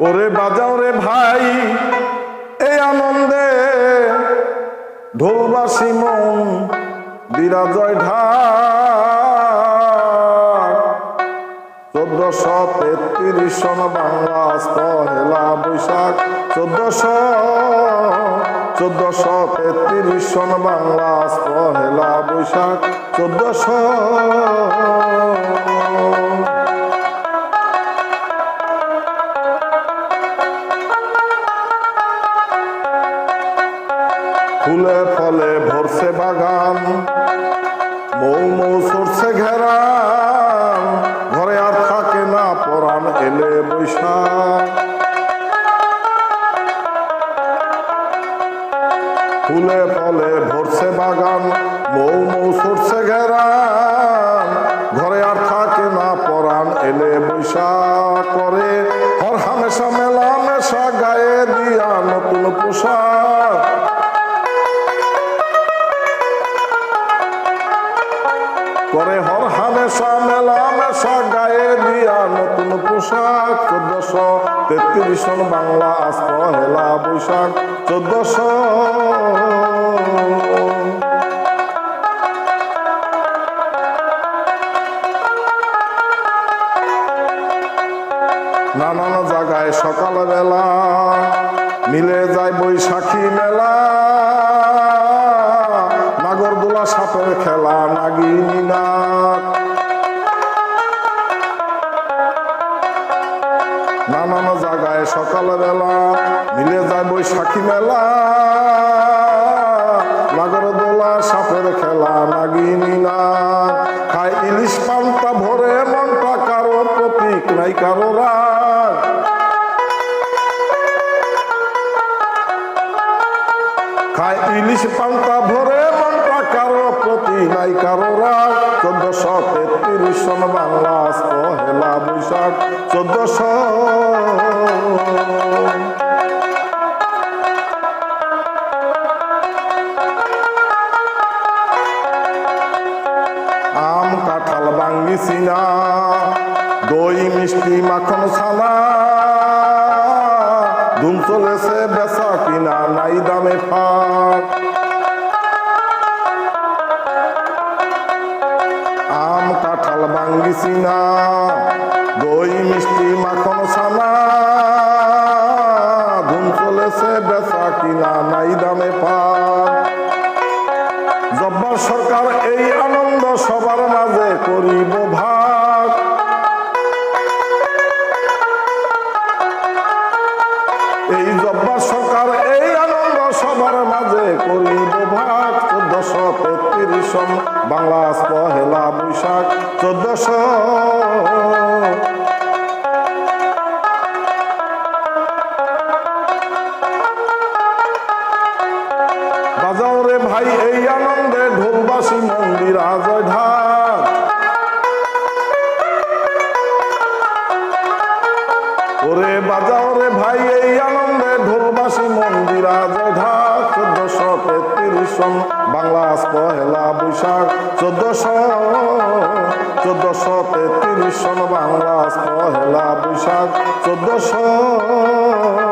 ওরে বাজাও রে ভাই এই আনন্দে ঢোলবাসি মন বিরাজয় ঢাক 1433 সন বাংলা পহেলা বৈশাখ 1433 সন বাংলা পহেলা বৈশাখ 1400 ফুলে ফলে ভরছে বাগান মৌ মৌ সরছে ঘেরান ঘরে আর থাকে না পরাণ এলে বৈশাখ ফুলে ফলে ভরছে বাগান মৌ মৌ সরছে ঘেরান ঘরে আর থাকে না পরাণ এলে বৈশাখ করে হর হামেশা মেলা মেশা গায়ে দিয়া নতুন পোশাক করে হর হামেশা মেলা মেশা গায়ে দিয়া নতুন পোশাক 1433 সন বাংলা আজ পহেলা বৈশাখ 1400 নানান জায়গায় সকালবেলা মিলে যায় বৈশাখী মেলা নাগরদোলা সাপের খেলা নাগিনী নাচ নানান জায়গায় সকালবেলা মিলে যায় বৈশাখী মেলা নাগরদোলা সাপের খেলা নাগিনী নাচ খায় ইলিশ পান্তা ভরে মনটা কারো প্রতীক নাই কারো রাগ খায় ইলিশ পান্তা ভরে মনটা কারো প্রতি নাই কারো রাগ 1433 সন বাংলা পহেলা বৈশাখ 1400 আম কাঁঠাল বাঙ্গি সিনা দই মিষ্টি মাখন ছানা ধুম চলেছে বেচা কিনা নাই দামে ফাঁক আম কাঁঠাল বাঙ্গি সিনা দই মিষ্টি মাখন ছানা ধুম চলেছে বেচা কিনা নাই দামে ফাঁক জব্বার সরকার এই আনন্দ সবার মাঝে করিব ভাগ এই জব্বার সরকার এই আনন্দ সবার মাঝে করিব ভাগ 1433 সন বাংলা পহেলা বৈশাখ 1400 বাজাও রে ভাই এই আনন্দে ঢোলবাসি মন্দির আজয় ঢাক ওরে বাজাও রে ভাই এই আনন্দে ঢোলবাসি মন্দির আজয় ঢাক 1433 সন বাংলা পহেলা বৈশাখ 1433 সন বাংলা পহেলা বৈশাখ 1400